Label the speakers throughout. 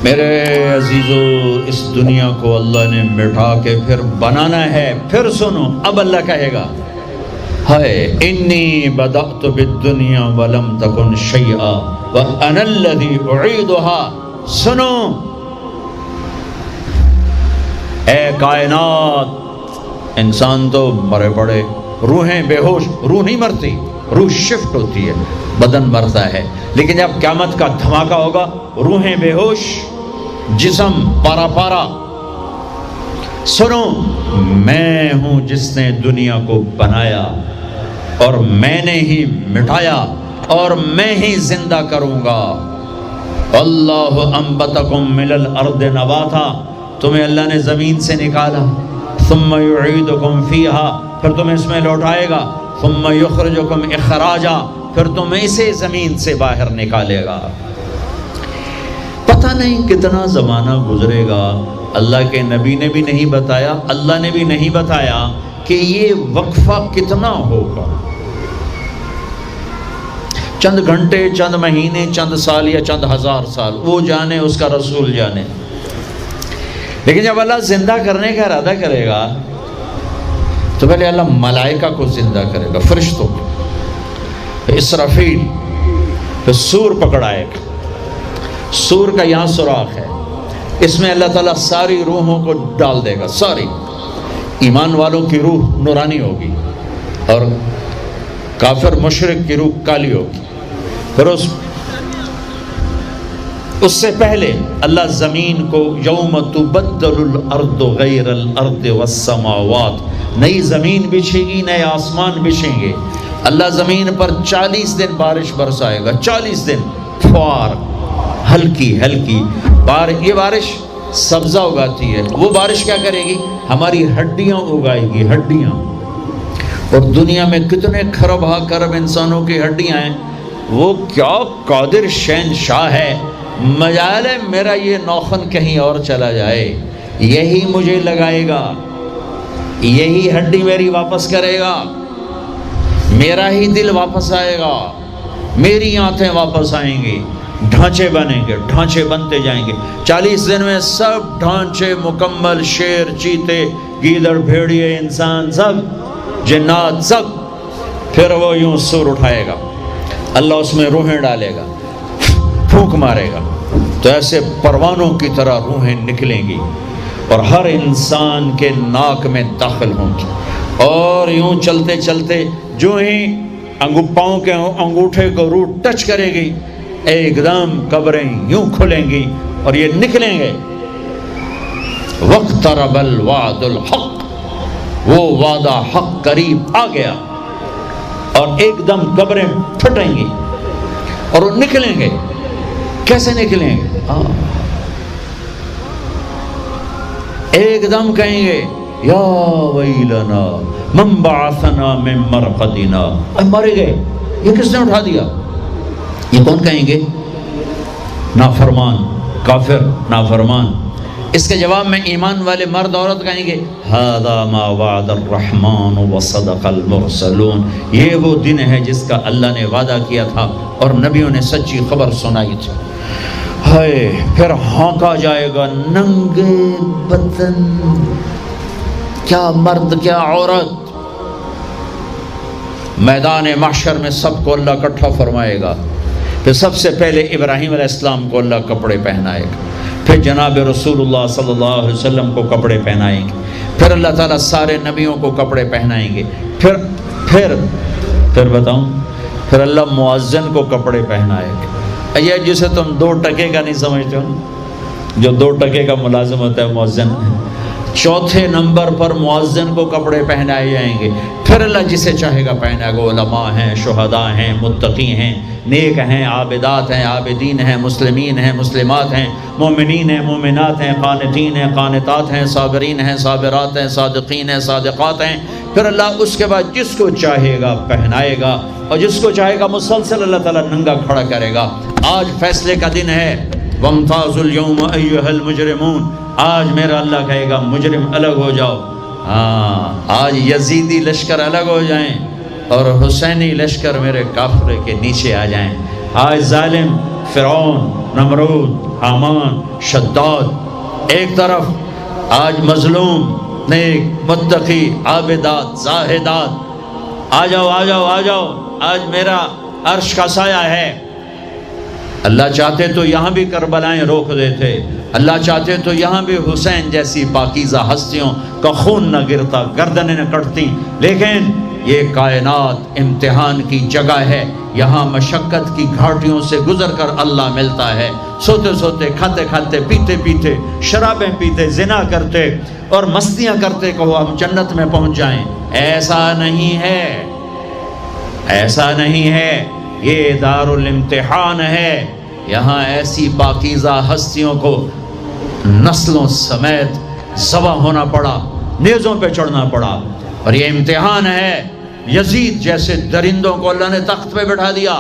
Speaker 1: میرے عزیزو، اس دنیا کو اللہ نے مٹا کے پھر بنانا ہے۔ پھر سنو، اب اللہ کہے گا ہائے انی بدأت بالدنیا ولم تکن شیئا وانا الذی اعیدها۔ سنو اے کائنات، انسان تو مرے پڑے، روحیں بے ہوش، روح نہیں مرتی، روح شفٹ ہوتی ہے، بدن مرتا ہے، لیکن جب قیامت کا دھماکہ ہوگا روحیں بے ہوش، جسم پارا پارا۔ سنو، میں ہوں جس نے دنیا کو بنایا اور میں نے ہی مٹایا اور میں ہی زندہ کروں گا۔ اللہ انبتکم من الارض نباتا، تمہیں اللہ نے زمین سے نکالا، ثم یعیدکم فیہا، پھر تمہیں اس میں لوٹائے گا، ثم یخرجکم اخراجا، پھر تمہیں اسے زمین سے باہر نکالے گا۔ پتہ نہیں کتنا زمانہ گزرے گا، اللہ کے نبی نے بھی نہیں بتایا، اللہ نے بھی نہیں بتایا کہ یہ وقفہ کتنا ہوگا۔ چند گھنٹے، چند مہینے، چند سال یا چند ہزار سال، وہ جانے، اس کا رسول جانے۔ لیکن جب اللہ زندہ کرنے کا ارادہ کرے گا تو پہلے اللہ ملائکہ کو زندہ کرے گا، فرشتوں کو، پھر اسرافیل، پھر سور پکڑائے گا۔ سور کا یہاں سوراخ ہے، اس میں اللہ تعالیٰ ساری روحوں کو ڈال دے گا، ساری۔ ایمان والوں کی روح نورانی ہوگی اور کافر مشرک کی روح کالی ہوگی۔ پھر اس سے پہلے اللہ زمین کو یوم تبدل الارض غیر الارض والسماوات، نئی زمین بچھے گی، نئے آسمان بچھیں گے۔ اللہ زمین پر 40 دن بارش برسائے گا، 40 دن فوار، ہلکی ہلکی یہ بارش سبزہ اگاتی ہے، وہ بارش کیا کرے گی؟ ہماری ہڈیاں اگائے گی، ہڈیاں۔ اور دنیا میں کتنے کھرب ہا کرب انسانوں کی ہڈیاں ہیں، وہ کیا قادر شہنشاہ ہے، مجال ہے میرا یہ نوخن کہیں اور چلا جائے، یہی مجھے لگائے گا، یہی ہڈی میری واپس کرے گا، میرا ہی دل واپس آئے گا، میری آنتیں واپس آئیں گی، ڈھانچے بنیں گے، ڈھانچے بنتے جائیں گے۔ 40 دن میں سب ڈھانچے مکمل، شیر، چیتے، گیدڑ، بھیڑیے، انسان، سب جنات، سب۔ پھر وہ یوں سور اٹھائے گا، اللہ اس میں روحیں ڈالے گا، پھونک مارے گا، تو ایسے پروانوں کی طرح روحیں نکلیں گی اور ہر انسان کے ناک میں داخل ہوں گی، اور یوں چلتے چلتے جو ہی پاؤں کے انگوٹھے کو روح ٹچ کرے گی، ایک دم قبریں یوں کھلیں گی اور یہ نکلیں گے۔ واقترب الوعد الحق، وہ وعدہ حق قریب آ گیا، اور ایک دم قبریں پھٹیں گی اور وہ نکلیں گے۔ کیسے نکلیں گے؟ ایک دم کہیں گے یا ویلنا من بعثنا من مرقدنا، مر گئے، یہ کس نے اٹھا دیا؟ یہ کون کہیں گے؟ نافرمان، کافر، نافرمان۔ اس کے جواب میں ایمان والے مرد عورت کہیں گے ھذا ما وعد الرحمن وصدق المرسلون، یہ وہ دن ہے جس کا اللہ نے وعدہ کیا تھا اور نبیوں نے سچی خبر سنائی تھی۔ ہائے، پھر ہانکا جائے گا، ننگے بدن، کیا مرد کیا عورت، میدان محشر میں سب کو اللہ اکٹھا فرمائے گا۔ پھر سب سے پہلے ابراہیم علیہ السلام کو اللہ کپڑے پہنائے گا، پھر جناب رسول اللہ صلی اللہ علیہ وسلم کو کپڑے پہنائیں گے، پھر اللہ تعالیٰ سارے نبیوں کو کپڑے پہنائیں گے، پھر بتاؤں، پھر اللہ مؤذن کو کپڑے پہنائے گا۔ یہ جسے تم 2 ٹکے کا نہیں سمجھتے ہو، جو 2 ٹکے کا ملازم ہوتا ہے مؤذن، 4تھے نمبر پر مؤذن کو کپڑے پہنائے جائیں گے۔ پھر اللہ جسے چاہے گا پہنائے گا، علماء ہیں، شہداء ہیں، متقی ہیں، نیک ہیں، عابدات ہیں، عابدین ہیں، مسلمین ہیں، مسلمات ہیں، مومنین ہیں، مومنات ہیں، قانتین ہیں، قانتات ہیں، صابرین ہیں، صابرات ہیں، صادقین ہیں، صادقات ہیں۔ پھر اللہ اس کے بعد جس کو چاہے گا پہنائے گا، اور جس کو چاہے گا مسلسل اللہ تعالیٰ ننگا کھڑا کرے گا۔ آج فیصلے کا دن ہے، وَامْتَازُوا الْيَوْمَ أَيُّهَا الْمُجْرِمُونَ، آج میرا اللہ کہے گا مجرم الگ ہو جاؤ۔ آج یزیدی لشکر الگ ہو جائیں اور حسینی لشکر میرے کافر کے نیچے آ جائیں۔ آج ظالم فرعون، نمرود، حامان، شداد، ایک طرف آج مظلوم، نیک، متقی، عابدات، زاہدات، آ جاؤ آ جاؤ آ جاؤ، آج میرا عرش کا سایہ ہے۔ اللہ چاہتے تو یہاں بھی کربلائیں روک دیتے، اللہ چاہتے تو یہاں بھی حسین جیسی پاکیزہ ہستیوں کا خون نہ گرتا، گردنیں نہ کٹتی، لیکن یہ کائنات امتحان کی جگہ ہے، یہاں مشقت کی گھاٹیوں سے گزر کر اللہ ملتا ہے۔ سوتے سوتے، کھاتے کھاتے، پیتے پیتے، شرابیں پیتے، زنا کرتے اور مستیاں کرتے کہو ہم جنت میں پہنچ جائیں، ایسا نہیں ہے، ایسا نہیں ہے، یہ دار الامتحان ہے۔ یہاں ایسی پاکیزہ ہستیوں کو نسلوں سمیت ذبح ہونا پڑا، نیزوں پہ چڑھنا پڑا، اور یہ امتحان ہے۔ یزید جیسے درندوں کو اللہ نے تخت پہ بٹھا دیا،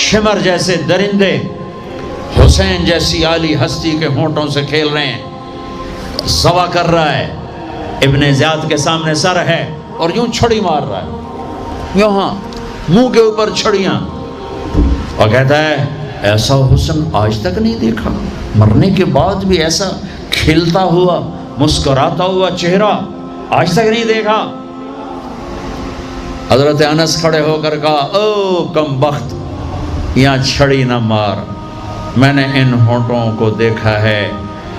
Speaker 1: شمر جیسے درندے حسین جیسی عالی ہستی کے ہونٹوں سے کھیل رہے ہیں، ذبح کر رہا ہے، ابن زیاد کے سامنے سر ہے اور یوں چھڑی مار رہا ہے، یہاں منہ کے اوپر چھڑیاں، اور کہتا ہے ایسا حسن آج تک نہیں دیکھا، مرنے کے بعد بھی ایسا کھلتا ہوا مسکراتا ہوا چہرہ آج تک نہیں دیکھا۔ حضرت انس کھڑے ہو کر کہا او کم بخت، یہاں چھڑی نہ مار، میں نے ان ہونٹوں کو دیکھا ہے،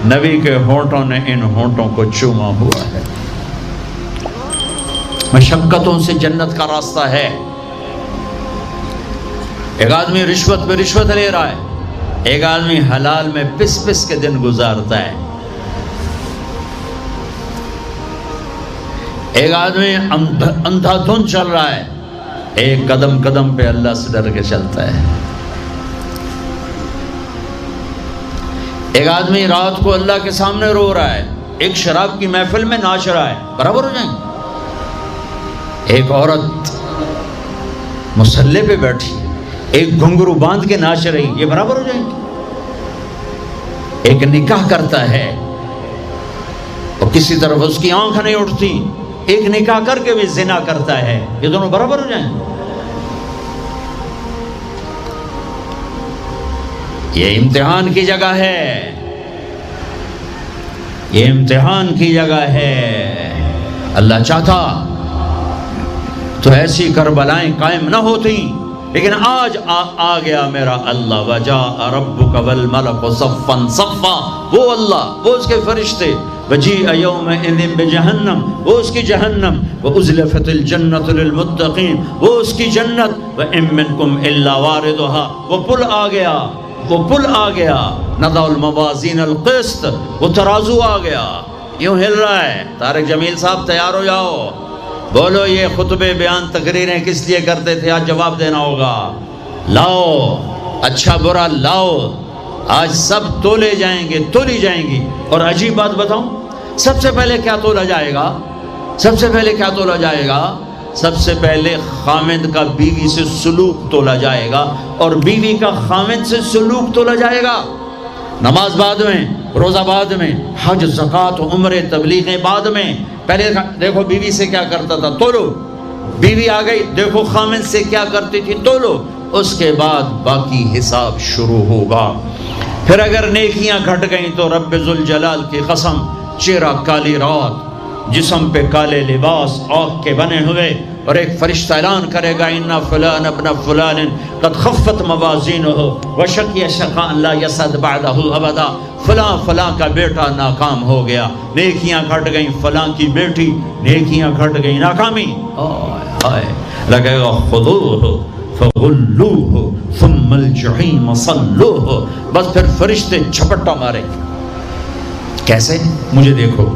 Speaker 1: نبی کے ہونٹوں نے ان ہونٹوں کو چوما ہوا ہے۔ مشقتوں سے جنت کا راستہ ہے۔ ایک آدمی رشوت پہ رشوت لے رہا ہے، ایک آدمی حلال میں پس پس کے دن گزارتا ہے، ایک آدمی اندھا دھند چل رہا ہے، ایک قدم قدم پہ اللہ سے ڈر کے چلتا ہے۔ ایک آدمی رات کو اللہ کے سامنے رو رہا ہے، ایک شراب کی محفل میں ناچ رہا ہے، برابر ہو جائیں گے؟ ایک عورت مصلی پہ بیٹھی، ایک گھنگرو باندھ کے ناچ رہی، یہ برابر ہو جائیں گے؟ ایک نکاح کرتا ہے اور کسی طرف اس کی آنکھ نہیں اٹھتی، ایک نکاح کر کے بھی زنا کرتا ہے، یہ دونوں برابر ہو جائیں گے؟ یہ امتحان کی جگہ ہے، یہ امتحان کی جگہ ہے۔ اللہ چاہتا تو ایسی کربلائیں قائم نہ ہوتی، لیکن آج آ گیا میرا اللہ، وجاء ربک والملک صفا صفا، وہ اللہ، وہ اس کے فرشتے، وجیء یومئذ بجہنم، وہ اس کی جہنم، وازلفت الجنۃ للمتقین، وہ اس کی جنت، وان منکم الا واردها، وہ پل آ گیا، وہ پل آ گیا، نضع الموازین القسط، وہ ترازو آ گیا، یوں ہل رہا ہے۔ طارق جمیل صاحب تیار ہو جاؤ، بولو یہ خطبے بیان تقریریں کس لیے کرتے تھے، آج جواب دینا ہوگا، لاؤ اچھا برا لاؤ، آج سب تولے جائیں گے، تولی جائیں گی۔ اور عجیب بات بتاؤں، سب سے پہلے کیا تولا جائے گا؟ سب سے پہلے کیا تولا جائے گا؟ سب سے پہلے خامند کا بیوی سے سلوک تولا جائے گا، اور بیوی کا خامند سے سلوک تولا جائے گا۔ نماز بعد میں، روزہ بعد میں، حج، زکوٰۃ، عمرے، تبلیغیں بعد میں۔ پہلے دیکھو بیوی سے کیا کرتا تھا، تولو، بیوی آ گئی، دیکھو خامند سے کیا کرتی تھی، تولو، اس کے بعد باقی حساب شروع ہوگا۔ پھر اگر نیکیاں گھٹ گئیں تو رب ذوالجلال کی قسم، چہرہ کالی رات، جسم پہ کالے لباس آگ کے بنے ہوئے، اور ایک فرشتہ اعلان کرے گا ان فلان ابن فلان قد خفت موازینہ وشقی شقاء لا یسعد بعدہ ابدا، فلاں فلاں کا بیٹا ناکام ہو گیا، نیکیاں گھٹ گئیں، فلاں کی بیٹی نیکیاں گھٹ گئیں، ناکامی۔ لگے گا خذوہ فغلوہ ثم الجحیم صلوہ، بس پھر فرشتے جھپٹا مارے۔ کیسے؟ مجھے دیکھو،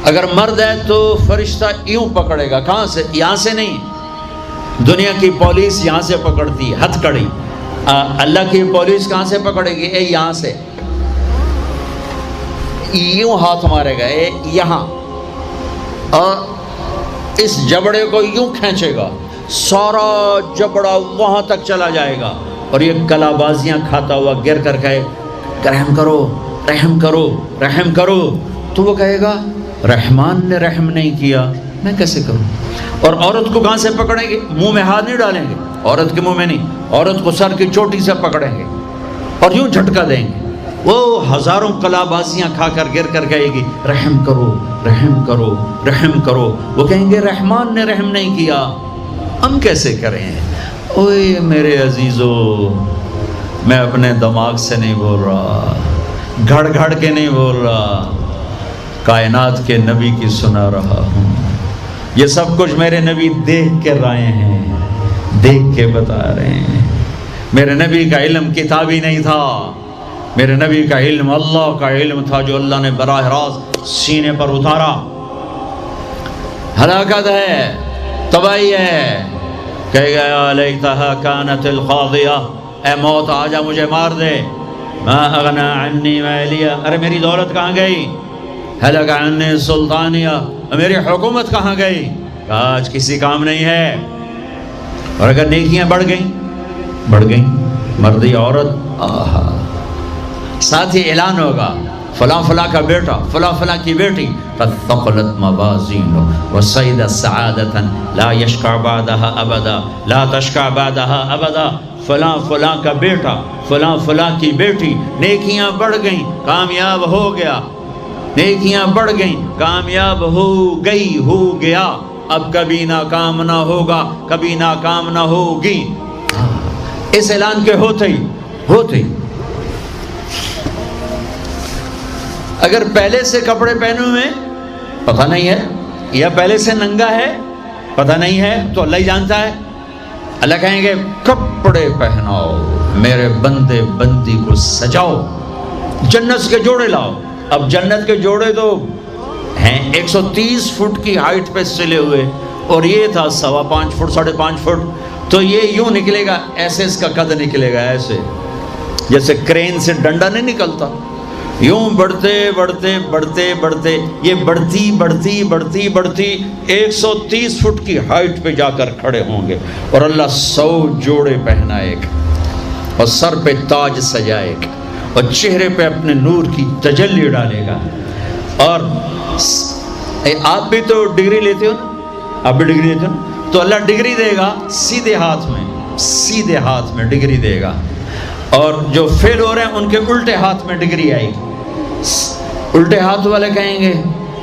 Speaker 1: اگر مرد ہے تو فرشتہ یوں پکڑے گا، کہاں سے؟ یہاں سے نہیں، دنیا کی پولیس یہاں سے پکڑتی ہے، ہتھ کڑی، اللہ کی پولیس کہاں سے پکڑے گی؟ یہاں سے، یوں ہاتھ مارے گا یہاں، اور اس جبڑے کو یوں کھینچے گا، سارا جبڑا وہاں تک چلا جائے گا، اور یہ کلا بازیاں کھاتا ہوا گر کر کہے رحم کرو رحم کرو رحم کرو، تو وہ کہے گا رحمان نے رحم نہیں کیا، میں کیسے کروں؟ اور عورت کو کہاں سے پکڑیں گے؟ منہ میں ہاتھ نہیں ڈالیں گے، عورت کے منہ میں نہیں، عورت کو سر کی چوٹی سے پکڑیں گے، اور یوں جھٹکا دیں گے، وہ ہزاروں کلابازیاں کھا کر گر کر کہے گی رحم کرو رحم کرو رحم کرو، وہ کہیں گے رحمان نے رحم نہیں کیا، ہم کیسے کریں؟ اوے میرے عزیزو، میں اپنے دماغ سے نہیں بول رہا، گھڑ گھڑ کے نہیں بول رہا، کائنات کے نبی کی سنا رہا ہوں۔ یہ سب کچھ میرے نبی دیکھ کے رائے ہیں، دیکھ کے بتا رہے ہیں۔ میرے نبی کا علم کتابی نہیں تھا، میرے نبی کا علم اللہ کا علم تھا جو اللہ نے براہ راست سینے پر اتارا۔ ہلاکت ہے، تباہی ہے، کہے گا یا لیتہا کانت القاضیہ، اے موت آجا مجھے مار دے، ما اغنا عنی مالیہ، ارے میری دولت کہاں گئی، ہلک عنی سلطانیہ، میری حکومت کہاں گئی، آج کسی کام نہیں ہے۔ اور اگر نیکیاں بڑھ گئیں، مردی عورت، آہا، ساتھ ہی اعلان ہوگا فلاں فلاں کا بیٹا، فلاں فلاں کی بیٹی، قد ثقلت موازینہ وصعد سعادۃ لا یشقى بعدها ابدا، لا تشقى بعدها ابدا، فلاں فلاں کا بیٹا، فلاں فلاں کی بیٹی، نیکیاں بڑھ گئیں، کامیاب ہو گیا، نیکیاں بڑھ گئیں، کامیاب ہو گیا، اب کبھی ناکام نہ ہوگا، کبھی ناکام نہ ہوگی۔ اس اعلان کے ہوتے ہی اگر پہلے سے کپڑے پہنے ہوئے پتہ نہیں ہے، یا پہلے سے ننگا ہے پتہ نہیں ہے، تو اللہ ہی جانتا ہے۔ اللہ کہیں گے کپڑے پہناؤ، میرے بندے بندی کو سجاؤ، جنت کے جوڑے لاؤ۔ اب جنت کے جوڑے تو ہیں 130 فٹ کی ہائٹ پہ سلے ہوئے، اور یہ تھا 5.25 فٹ 5.5 فٹ، تو یہ یوں نکلے گا، ایسے اس کا قد نکلے گا، ایسے جیسے کرین سے ڈنڈا نہیں نکلتا، یوں بڑھتے بڑھتے بڑھتے بڑھتے یہ بڑھتی بڑھتی بڑھتی بڑھتی 130 فٹ کی ہائٹ پہ جا کر کھڑے ہوں گے، اور اللہ 100 جوڑے پہنائے گا، اور سر پہ تاج سجائے گا، اور چہرے پہ اپنے نور کی تجلی ڈالے گا۔ اور آپ بھی تو ڈگری لیتے ہو نا، آپ بھی ڈگری لیتے ہو نا، تو اللہ ڈگری دے گا سیدھے ہاتھ میں ڈگری دے گا، اور جو فیل ہو رہے ہیں ان کے الٹے ہاتھ میں ڈگری آئے گی۔ الٹے ہاتھ والے کہیں گے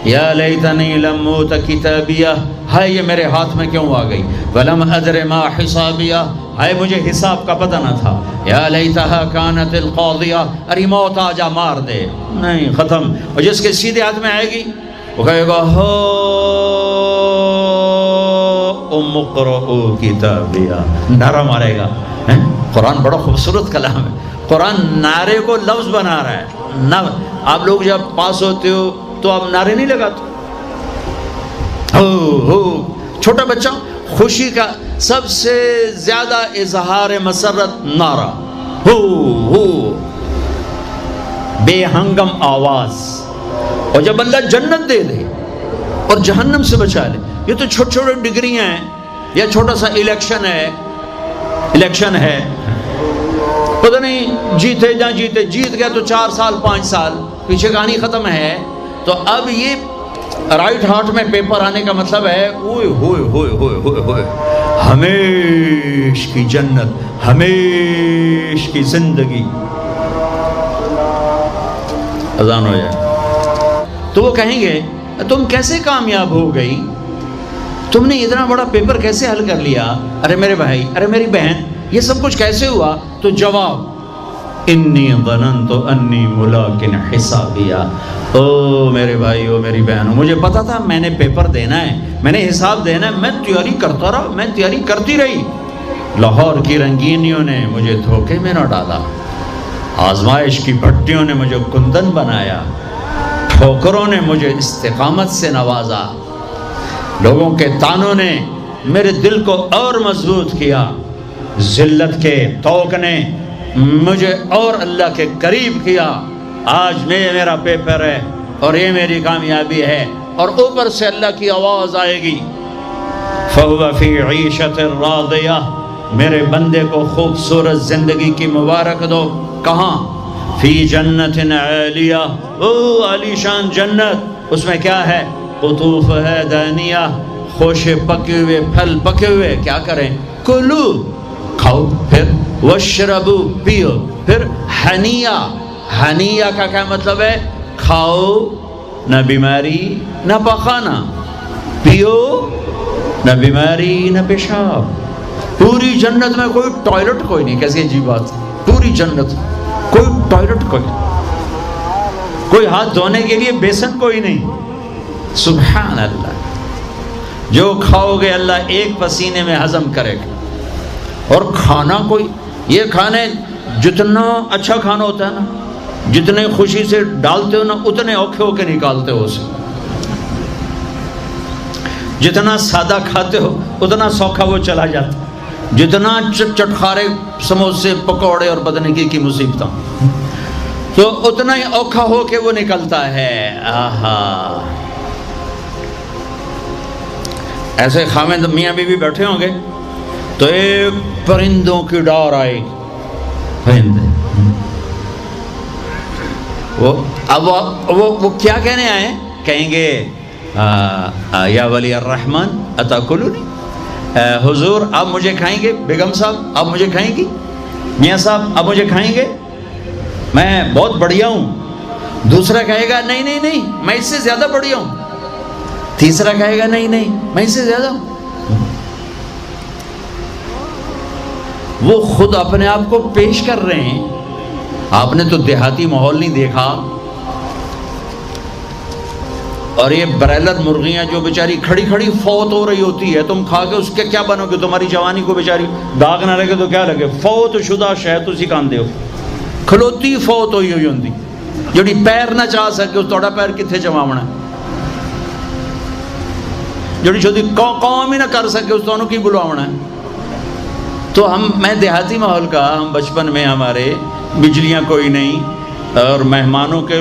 Speaker 1: یا لیتنی لم اوت کتابیہ، ہائے یہ میرے ہاتھ میں کیوں آ گئی، ولم ادر ما حسابیہ، ہائے مجھے حساب کا پتہ نہ تھا، یا لیتہا کانت القاضیہ، ارے موت آجا مار دے، نہیں ختم۔ اور جس کے سیدھے ہاتھ میں آئے گی وہ کہے گا ہو ام اقرؤ کتابیہ، نعرہ مارے گا۔ قرآن بڑا خوبصورت کلام ہے، قرآن نعرے کو لفظ بنا رہا ہے۔ آپ لوگ جب پاس ہوتے ہو تو آپ نعرے نہیں لگاتے، ہو چھوٹا بچہ خوشی کا سب سے زیادہ اظہار مسرت نعرہ، ہو بے ہنگم آواز۔ اور جب اللہ جنت دے دے اور جہنم سے بچا لے، یہ تو چھوٹے چھوٹے ڈگریاں ہیں، یا چھوٹا سا الیکشن ہے، پتہ نہیں جیتے جہاں جیت گیا تو 4 سال 5 سال پیچھے کہانی ختم ہے۔ تو اب یہ رائٹ ہارٹ میں پیپر آنے کا مطلب ہے اوئے ہوئے ہوئے ہوئے ہوئے ہوئے ہمیش کی جنت، ہمیش کی زندگی۔ اذان ہو جائے تو وہ کہیں گے تم کیسے کامیاب ہو گئی، تم نے اتنا بڑا پیپر کیسے حل کر لیا، ارے میرے بھائی، ارے میری بہن، یہ سب کچھ کیسے ہوا؟ تو جواب انی ظننت انی ملاق حسابیہ، او میرے بھائی، او میری بہنوں، مجھے پتا تھا میں نے پیپر دینا ہے، میں نے حساب دینا ہے، میں تیاری کرتا رہا، میں تیاری کرتی رہی۔ لاہور کی رنگینیوں نے مجھے دھوکے میں نہ ڈالا، آزمائش کی بھٹیوں نے مجھے کندن بنایا، ٹھوکروں نے مجھے استقامت سے نوازا، لوگوں کے تانوں نے میرے دل کو اور مضبوط کیا، ذلت کے توق نے مجھے اور اللہ کے قریب کیا۔ آج میرا پیپر ہے اور یہ میری کامیابی ہے، اور اوپر سے اللہ کی آواز آئے گی فَهُوَ فِي عِيشَةٍ رَاضِيَةٍ، میرے بندے کو خوبصورت زندگی کی مبارک دو۔ کہاں؟ فی جنت عالیہ، او عالی شان جنت، اس میں کیا ہے؟ قطوفها دانیہ، خوشے پکے ہوئے، پھل پکے ہوئے، کیا کریں؟ کلو، کھاؤ، پھر وشربو پیو. پھر ہنیا، ہنیا کا کیا مطلب ہے؟ کھاؤ، نہ بیماری نہ پخانا، پیو نہ بیماری نہ پیشاب. پوری جنت میں کوئی ٹوائلٹ کوئی نہیں. کیسی عجیب بات، پوری جنت کوئی ٹوائلٹ کوئی نہیں، کوئی ہاتھ دھونے کے لیے بیسن کوئی نہیں. سبحان اللہ. جو کھاؤ گے اللہ ایک پسینے میں ہضم کرے گا. اور کھانا کوئی، یہ کھانے جتنا اچھا کھانا ہوتا ہے نا، جتنے خوشی سے ڈالتے ہو نا اتنے اوکھے ہو کے نکالتے ہو اسے. جتنا سادہ کھاتے ہو اتنا سوکھا وہ چلا جاتا. جتنا چٹخارے سموسے پکوڑے اور بدنگی کی مصیبتیں تو اتنا ہی اوکھا ہو کے وہ نکلتا ہے. آہا. ایسے خامد میاں بیوی بیٹھے ہوں گے تو ایک پرندوں کی ڈار آئے گی. پرندے وہ کیا کہنے آئے؟ کہیں گے یا ولی الرحمن اتاکلونی، حضور آپ مجھے کھائیں گے؟ بیگم صاحب آپ مجھے کھائیں گی؟ میاں صاحب آپ مجھے کھائیں گے؟ میں بہت بڑھیا ہوں. دوسرا کہے گا نہیں نہیں نہیں میں اس سے زیادہ بڑھیا ہوں. تیسرا کہے گا نہیں نہیں میں اس سے زیادہ ہوں. وہ خود اپنے آپ کو پیش کر رہے ہیں. آپ نے تو دیہاتی ماحول نہیں دیکھا. اور یہ برائلر مرغیاں جو بیچاری کھڑی کھڑی فوت ہو رہی ہوتی ہے، تم کھا کے اس کے کیا بنو گے؟ تمہاری جوانی کو بیچاری داغ نہ لگے تو کیا لگے؟ فوت شدہ شہد اسی کاندے ہو کھلوتی فوت ہوئی ہوئی ہوندی جڑی پیر نہ چاہ سکے. اس توڑا پیر کتنے چماونا ہے؟ جڑی شدی قوم ہی نہ کر سکے اس تو کی بلواونا ہے. تو میں دیہاتی ماحول کا، ہم بچپن میں ہمارے بجلیاں کوئی نہیں اور مہمانوں کے